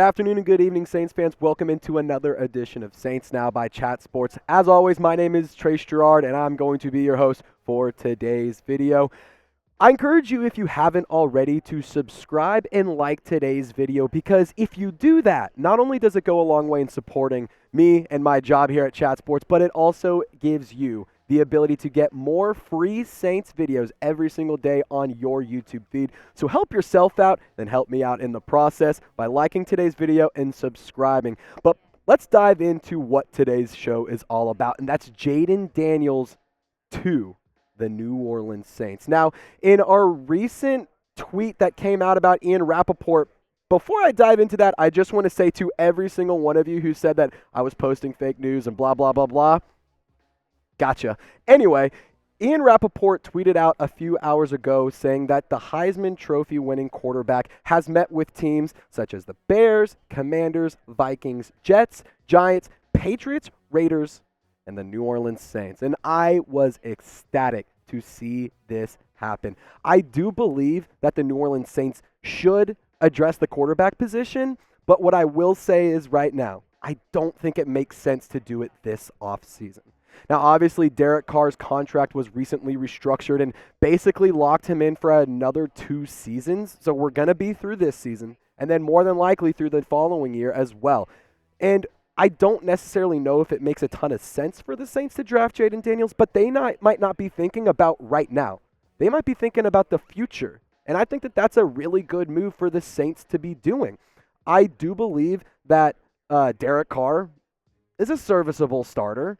afternoon and good evening, Saints fans. Welcome into another edition of Saints Now by Chat Sports. As always, my name is Trace Girouard, and I'm going to be your host for today's video. I encourage you, if you haven't already, to subscribe and like today's video, because if you do that, not only does it go a long way in supporting me and my job here at Chat Sports, but it also gives you the ability to get more free Saints videos every single day on your YouTube feed. So help yourself out and help me out in the process by liking today's video and subscribing. But let's dive into what today's show is all about, and that's Jayden Daniels to the New Orleans Saints. Now, in our recent tweet that came out about Ian Rappaport, before I dive into that, I just want to say to every single one of you who said that I was posting fake news and blah, blah, blah, blah, gotcha. Anyway, Ian Rappaport tweeted out a few hours ago saying that the Heisman Trophy winning quarterback has met with teams such as the Bears, Commanders, Vikings, Jets, Giants, Patriots, Raiders, and the New Orleans Saints. And I was ecstatic to see this happen. I do believe that the New Orleans Saints should address the quarterback position, but what I will say is right now, I don't think it makes sense to do it this offseason. Now, obviously, Derek Carr's contract was recently restructured and basically locked him in for another 2 seasons. So we're going to be through this season and then more than likely through the following year as well. And I don't necessarily know if it makes a ton of sense for the Saints to draft Jayden Daniels, but they might not be thinking about right now. They might be thinking about the future. And I think that that's a really good move for the Saints to be doing. I do believe that Derek Carr is a serviceable starter.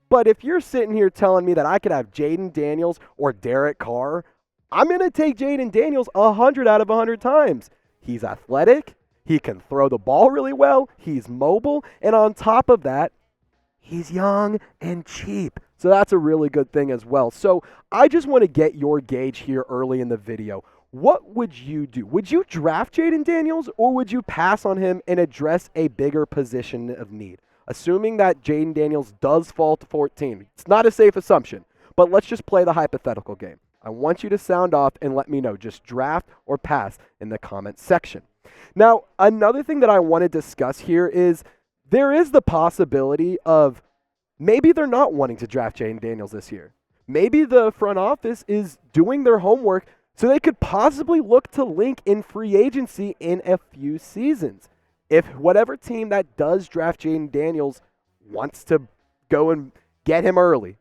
But if you're sitting here telling me that I could have Jayden Daniels or Derek Carr, I'm going to take Jayden Daniels 100 out of 100 times. He's athletic. He can throw the ball really well. He's mobile. And on top of that, he's young and cheap. So that's a really good thing as well. So I just want to get your gauge here early in the video. What would you do? Would you draft Jayden Daniels, or would you pass on him and address a bigger position of need? Assuming that Jayden Daniels does fall to 14. It's not a safe assumption, but let's just play the hypothetical game. I want you to sound off and let me know. Just draft or pass in the comment section. Now, another thing that I want to discuss here is there is the possibility of maybe they're not wanting to draft Jayden Daniels this year. Maybe the front office is doing their homework so they could possibly look to link in free agency in a few seasons. If whatever team that does draft Jayden Daniels wants to go and get him early,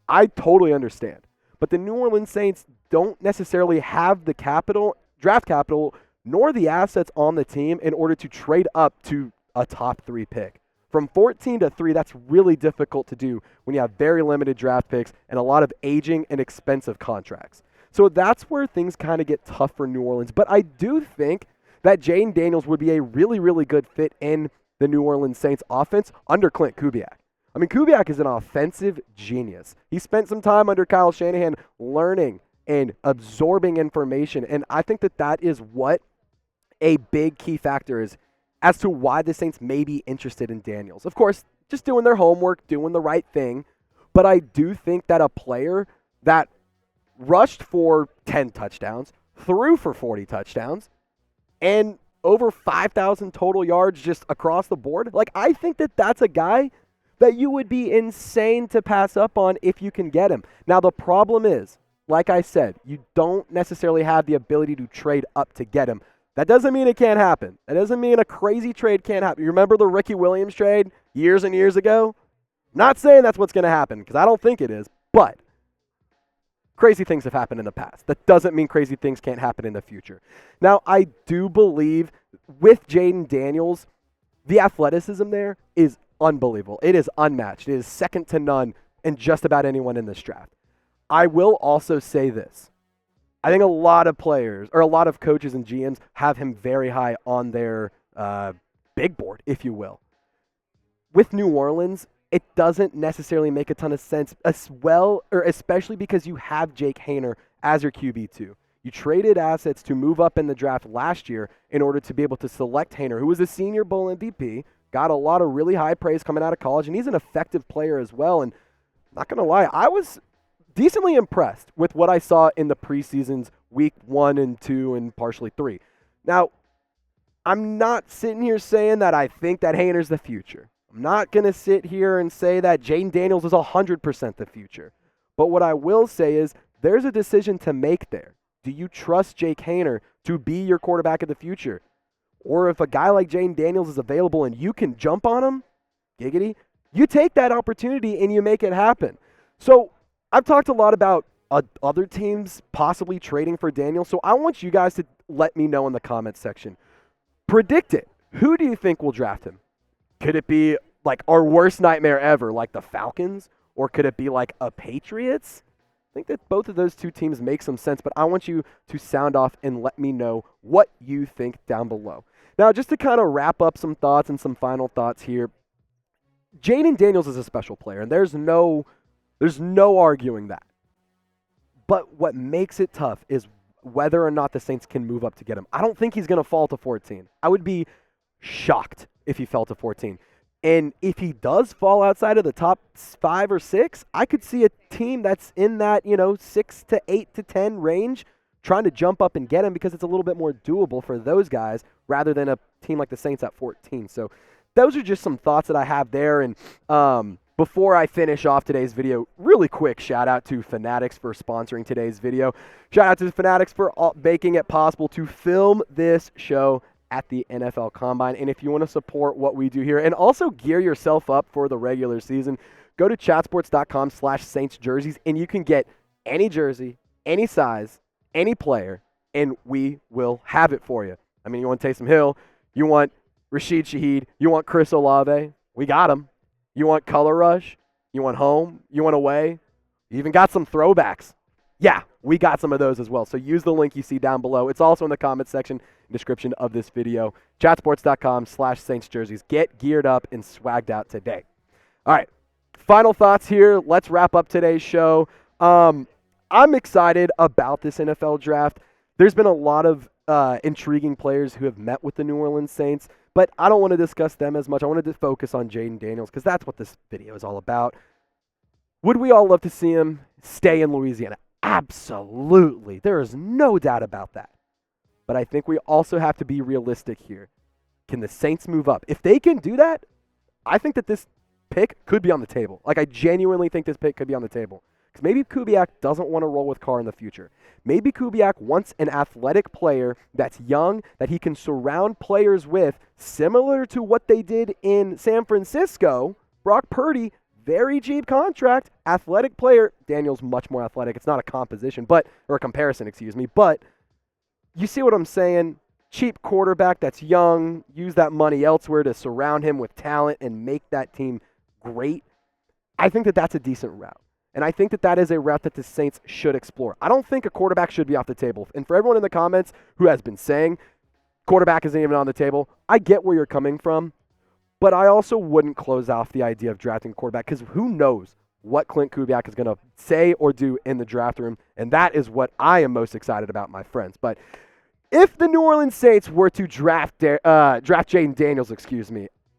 I totally understand. But the New Orleans Saints don't necessarily have the capital, draft capital, nor the assets on the team in order to trade up to a top 3 pick. From 14 to 3, that's really difficult to do when you have very limited draft picks and a lot of aging and expensive contracts. So that's where things kind of get tough for New Orleans. But I do think that Jayden Daniels would be a really, really good fit in the New Orleans Saints offense under Klint Kubiak. I mean, Kubiak is an offensive genius. He spent some time under Kyle Shanahan learning and absorbing information, and I think that that is what a big key factor is as to why the Saints may be interested in Daniels. Of course, just doing their homework, doing the right thing, but I do think that a player that rushed for 10 touchdowns, threw for 40 touchdowns, and over 5,000 total yards just across the board. Like, I think that that's a guy that you would be insane to pass up on if you can get him. Now, the problem is, like I said, you don't necessarily have the ability to trade up to get him. That doesn't mean it can't happen. That doesn't mean a crazy trade can't happen. You remember the Ricky Williams trade years and years ago? Not saying that's what's going to happen, because I don't think it is, but crazy things have happened in the past. That doesn't mean crazy things can't happen in the future. Now, I do believe with Jayden Daniels, the athleticism there is unbelievable. It is unmatched. It is second to none in just about anyone in this draft. I will also say this. I think a lot of players, or a lot of coaches and GMs, have him very high on their big board, if you will. With New Orleans, it doesn't necessarily make a ton of sense as well, or especially because you have Jake Haener as your QB2. You traded assets to move up in the draft last year in order to be able to select Haener, who was a Senior Bowl MVP, got a lot of really high praise coming out of college, and he's an effective player as well. And not going to lie, I was decently impressed with what I saw in the preseasons week 1 and 2 and partially 3. Now, I'm not sitting here saying that I think that Haener's the future. I'm not going to sit here and say that Jayden Daniels is 100% the future. But what I will say is there's a decision to make there. Do you trust Jake Haener to be your quarterback of the future? Or if a guy like Jayden Daniels is available and you can jump on him, giggity, you take that opportunity and you make it happen. So I've talked a lot about other teams possibly trading for Daniels. So I want you guys to let me know in the comments section. Predict it. Who do you think will draft him? Could it be like our worst nightmare ever, like the Falcons? Or could it be like a Patriots? I think that both of those two teams make some sense, but I want you to sound off and let me know what you think down below. Now, just to kind of wrap up some thoughts and some final thoughts here, Jayden Daniels is a special player, and there's no arguing that. But what makes it tough is whether or not the Saints can move up to get him. I don't think he's going to fall to 14. I would be shocked if he fell to 14. And if he does fall outside of the top 5 or 6, I could see a team that's in that, 6 to 8 to 10 range trying to jump up and get him because it's a little bit more doable for those guys rather than a team like the Saints at 14. So those are just some thoughts that I have there. And before I finish off today's video, really quick shout out to Fanatics for sponsoring today's video. Shout out to Fanatics for making it possible to film this show at the NFL Combine. And if you want to support what we do here and also gear yourself up for the regular season, go to chatsports.com/Saints jerseys and you can get any jersey, any size, any player, and we will have it for you. I mean, you want Taysom Hill, you want Rashid Shaheed, you want Chris Olave, we got him. You want Color Rush, you want home, you want away, you even got some throwbacks. Yeah, we got some of those as well. So use the link you see down below. It's also in the comments section description of this video. Chatsports.com/Saints jerseys. Get geared up and swagged out today. All right, final thoughts here. Let's wrap up today's show. I'm excited about this NFL draft. There's been a lot of intriguing players who have met with the New Orleans Saints, but I don't want to discuss them as much. I wanted to focus on Jayden Daniels because that's what this video is all about. Would we all love to see him stay in Louisiana? Absolutely. There is no doubt about that. But I think we also have to be realistic here. Can the Saints move up? If they can do that, I think that this pick could be on the table. Like, I genuinely think this pick could be on the table. Because maybe Kubiak doesn't want to roll with Carr in the future. Maybe Kubiak wants an athletic player that's young, that he can surround players with, similar to what they did in San Francisco. Brock Purdy, very cheap contract, athletic player. Daniels much more athletic. It's not a comparison, but you see what I'm saying? Cheap quarterback that's young, use that money elsewhere to surround him with talent and make that team great. I think that that's a decent route. And I think that that is a route that the Saints should explore. I don't think a quarterback should be off the table. And for everyone in the comments who has been saying quarterback isn't even on the table, I get where you're coming from. But I also wouldn't close off the idea of drafting a quarterback because who knows what Klint Kubiak is going to say or do in the draft room. And that is what I am most excited about, my friends. But if the New Orleans Saints were to draft Jayden Daniels,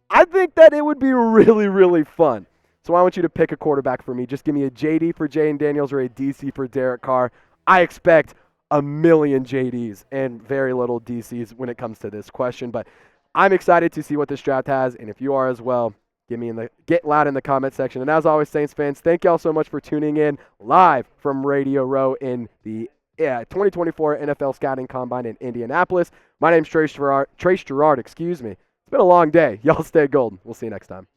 I think that it would be really, really fun. So I want you to pick a quarterback for me. Just give me a JD for Jayden Daniels or a DC for Derek Carr. I expect a million JDs and very little DCs when it comes to this question. But I'm excited to see what this draft has. And if you are as well, get loud in the comment section. And as always, Saints fans, thank y'all so much for tuning in live from Radio Row in the 2024 NFL Scouting Combine in Indianapolis. My name's Trace Girouard. It's been a long day. Y'all stay golden. We'll see you next time.